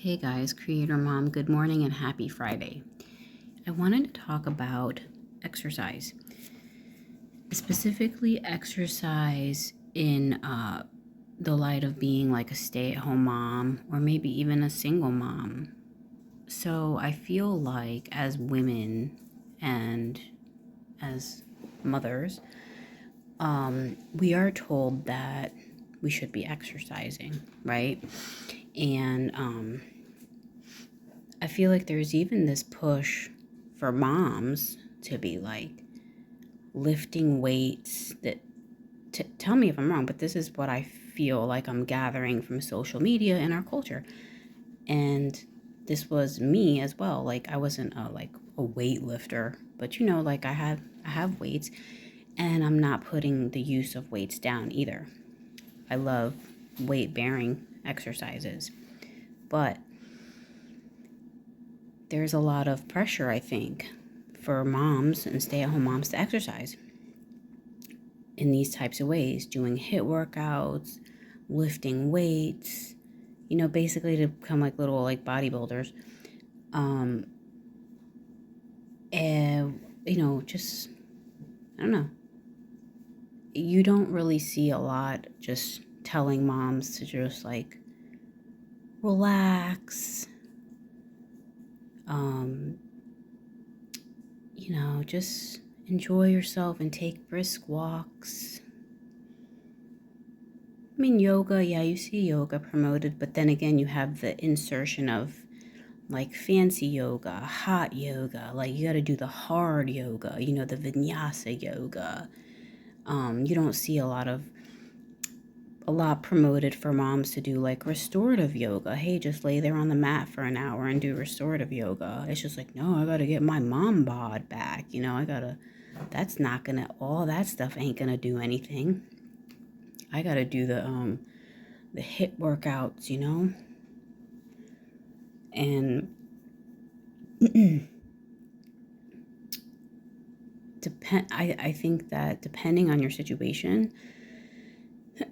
Hey guys, Creator Mom, good morning and happy Friday. I wanted to talk about exercise, specifically exercise in the light of being like a stay at home mom or maybe even a single mom. So I feel like as women and as mothers, we are told that we should be exercising, right? And I feel like there's even this push for moms to be like lifting weights that tell me if I'm wrong, but this is what I feel like I'm gathering from social media and our culture. And this was me as well. Like I wasn't a weightlifter, but like I have weights and I'm not putting the use of weights down either. I love weight bearing exercises. But there's a lot of pressure, I think, for moms and stay at home moms to exercise in these types of ways, doing HIIT workouts, lifting weights, basically to become like little like bodybuilders. Um, and, just, I don't know. You don't really see a lot just telling moms to just like relax, um, just enjoy yourself and take brisk walks. I mean, yoga, yeah, you see yoga promoted, but then again, you have the insertion of like fancy yoga, hot yoga, like you got to do the hard yoga, the vinyasa yoga. You don't see a lot promoted for moms to do like restorative yoga. Hey, just lay there on the mat for an hour and do restorative yoga. It's just like, no, I got to get my mom bod back. That's not gonna, all that stuff ain't gonna do anything. I got to do the HIIT workouts, and I think that depending on your situation,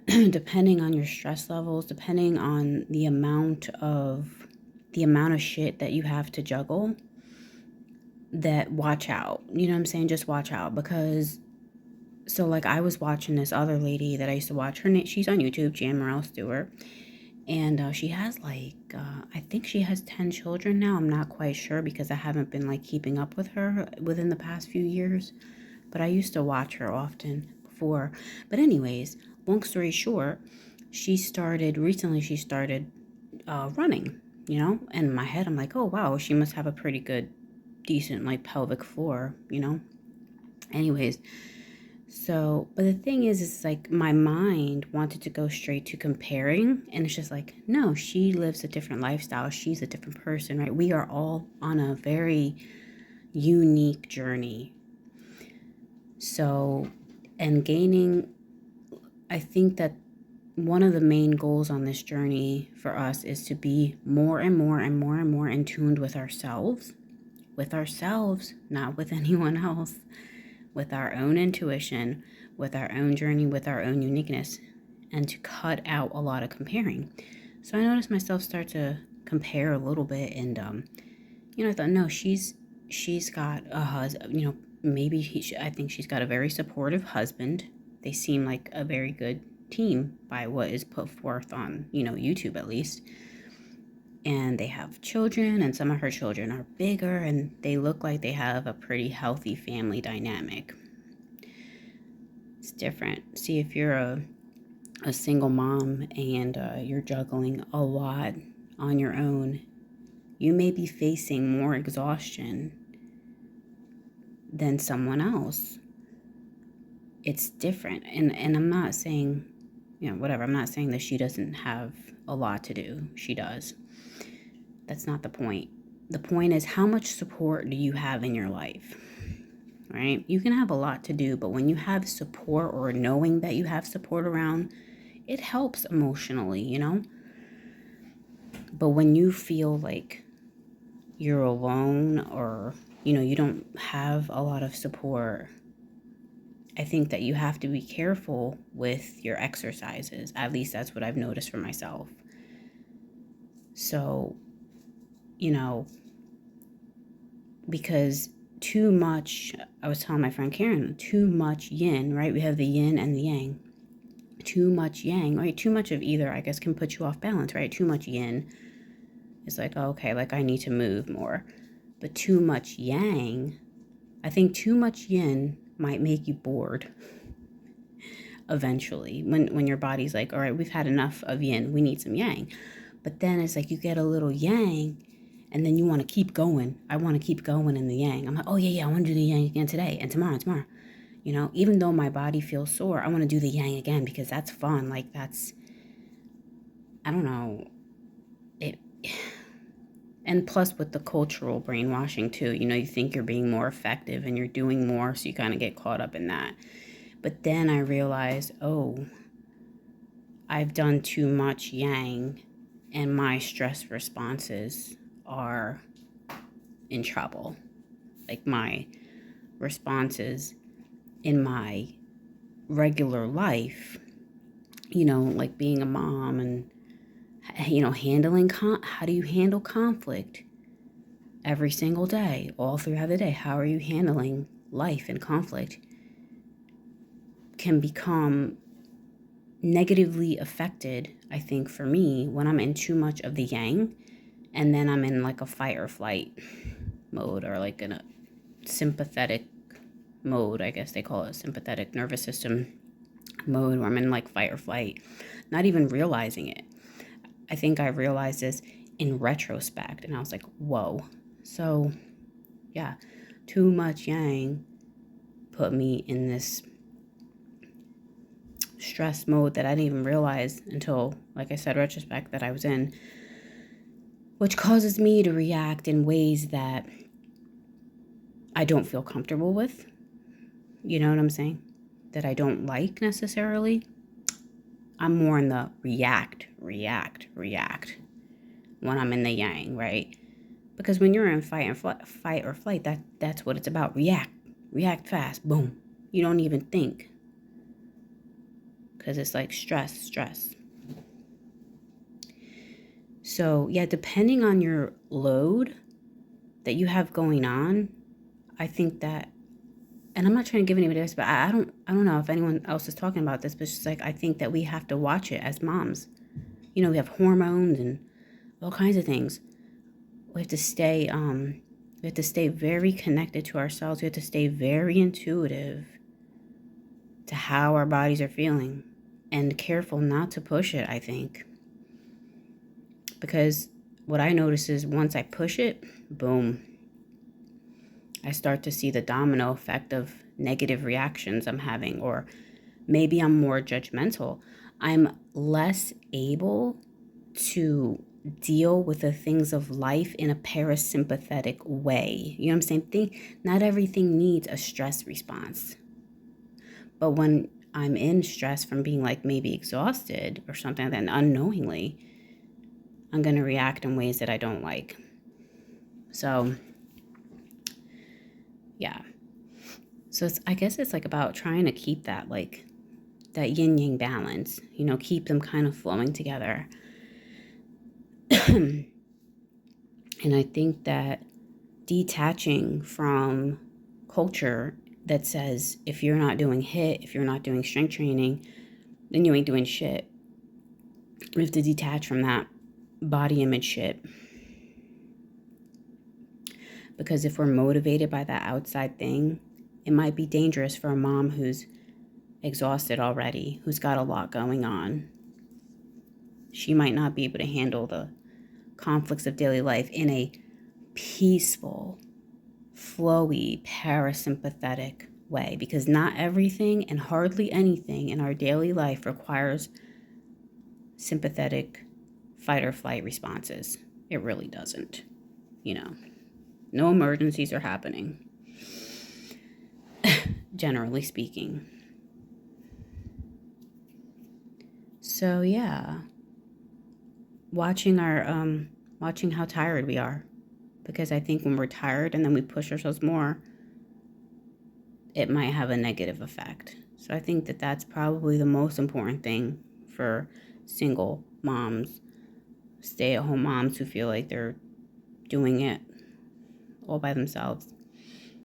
depending on your stress levels, depending on the amount of shit that you have to juggle, that watch out. You know what I'm saying? Just watch out, because so like I was watching this other lady that I used to watch. She's on YouTube, Jan Morrell Stewart. And she has I think she has 10 children now. I'm not quite sure because I haven't been like keeping up with her within the past few years. But I used to watch her often before. But anyways, long story short, recently she started running, And in my head, I'm like, oh wow, she must have a pretty good, decent like pelvic floor, Anyways, so, but the thing is, it's like my mind wanted to go straight to comparing, and it's just like, no, she lives a different lifestyle. She's a different person, right? We are all on a very unique journey. So, and I think that one of the main goals on this journey for us is to be more and more and more and more in tune with ourselves, not with anyone else, with our own intuition, with our own journey, with our own uniqueness, and to cut out a lot of comparing. So I noticed myself start to compare a little bit, and I thought, no, she's got a husband. I think she's got a very supportive husband. They seem like a very good team by what is put forth on YouTube at least. And they have children, and some of her children are bigger, and they look like they have a pretty healthy family dynamic. It's different. See, if you're a single mom and you're juggling a lot on your own, you may be facing more exhaustion than someone else. It's different. And I'm not saying, whatever. I'm not saying that she doesn't have a lot to do. She does. That's not the point. The point is, how much support do you have in your life? Right? You can have a lot to do, but when you have support, or knowing that you have support around, it helps emotionally, But when you feel like you're alone, or, you don't have a lot of support, I think that you have to be careful with your exercises. At least that's what I've noticed for myself. So because too much, I was telling my friend Karen, too much yin, right? We have the yin and the yang. Too much yang, right? Too much of either, I guess, can put you off balance, right? Too much yin is like, oh, okay, like I need to move more. But too much yang, I think too much yin might make you bored eventually when your body's like, all right, we've had enough of yin, we need some yang. But then it's like you get a little yang and then you want to keep going. I want to keep going in the yang. I'm like, oh yeah, I want to do the yang again today and tomorrow. Even though my body feels sore, I want to do the yang again because that's fun. Like that's, I don't know, it. And plus with the cultural brainwashing too, you think you're being more effective and you're doing more, so you kind of get caught up in that. But then I realized, oh, I've done too much yang and my stress responses are in trouble. Like my responses in my regular life, like being a mom and, handling, how do you handle conflict every single day, all throughout the day? How are you handling life and conflict? Can become negatively affected, I think, for me when I'm in too much of the yang and then I'm in like a fight or flight mode, or like in a sympathetic mode, I guess they call it, sympathetic nervous system mode, where I'm in like fight or flight, not even realizing it. I think I realized this in retrospect and I was like, whoa. So yeah, too much yang put me in this stress mode that I didn't even realize until, like I said, retrospect, that I was in, which causes me to react in ways that I don't feel comfortable with. You know what I'm saying? That I don't like necessarily. I'm more in the react when I'm in the yang, right? Because when you're in fight or flight, that's what it's about. React fast, boom. You don't even think. Because it's like stress. So yeah, depending on your load that you have going on, I think that, and I'm not trying to give anybody this, but I don't know if anyone else is talking about this, but it's just like, I think that we have to watch it as moms. We have hormones and all kinds of things. We have to stay very connected to ourselves. We have to stay very intuitive to how our bodies are feeling and careful not to push it, I think. Because what I notice is once I push it, boom, I start to see the domino effect of negative reactions I'm having, or maybe I'm more judgmental. I'm less able to deal with the things of life in a parasympathetic way. You know what I'm saying? Not everything needs a stress response. But when I'm in stress from being like maybe exhausted or something like that, and unknowingly, I'm going to react in ways that I don't like. So, yeah. So I guess it's like about trying to keep that that yin yang balance, keep them kind of flowing together. And I think that detaching from culture that says if you're not doing HIIT, if you're not doing strength training, then you ain't doing shit. We have to detach from that body image shit. Because if we're motivated by that outside thing, it might be dangerous for a mom who's exhausted already, who's got a lot going on. She might not be able to handle the conflicts of daily life in a peaceful, flowy, parasympathetic way, because not everything and hardly anything in our daily life requires sympathetic fight or flight responses. It really doesn't. No emergencies are happening, generally speaking. So yeah, watching how tired we are, because I think when we're tired and then we push ourselves more, it might have a negative effect. So I think that that's probably the most important thing for single moms, stay-at-home moms who feel like they're doing it all by themselves.